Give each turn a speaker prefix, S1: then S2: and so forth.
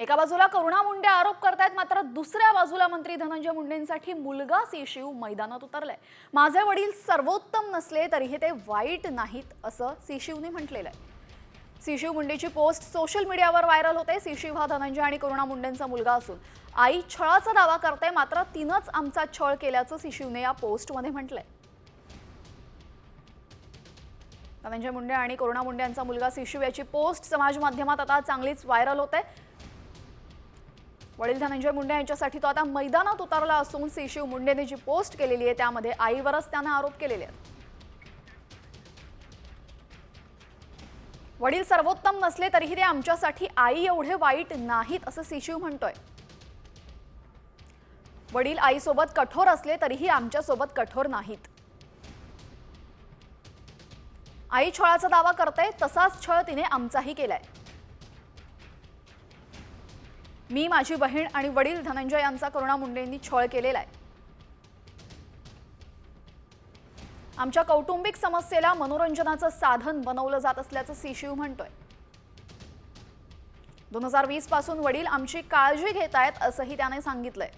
S1: एका बाजूला करुणा मुंडे आरोप करतायत, मात्र दुसऱ्या बाजूला मंत्री धनंजय मुंडेंसाठी मुलगा सीशिव मैदानात उतरलाय। माझे वडील सर्वोत्तम नसले तरीही ते वाईट नाहीत असं सीशिवने म्हटलेलं आहे। सीशिव मुंडेची पोस्ट सोशल मीडियावर व्हायरल होते। सीशिव हा धनंजय आणि करुणा मुंडेंचा मुलगा असून आई छळाचा दावा करते, मात्र तिनंच आमचा छळ केल्याचं सीशिवने या पोस्टमध्ये म्हटलंय। धनंजय मुंडे आणि करुणा मुंडे यांचा मुलगा सीशिव याची पोस्ट समाज माध्यमात आता चांगलीच व्हायरल होते। वडील धनंजय मुंडे यांच्यासाठी तो आता मैदानात उतरला असून सीशिव मुंडेने जी पोस्ट केलेली आहे त्यामध्ये आईवरच त्याने आरोप केलेले आहेत। वडील सर्वोत्तम नसले तरीही ते आमच्यासाठी आई एवढे वाईट नाहीत असं सीशिव म्हणतोय। वडील आईसोबत कठोर असले तरीही आमच्यासोबत कठोर नाहीत। आई छळाचा दावा करते, तसाच छळ तिने आमचाही केलाय। मी, माझी बहीण आणि वडील धनंजय यांचा करुणा मुंडेंनी छळ केलेला आहे। आमच्या कौटुंबिक समस्येला मनोरंजनाचं साधन बनवलं जात असल्याचं सीशिव म्हणतोय। 2020 पासून वडील आमची काळजी घेत आहेत असंही त्याने सांगितलंय।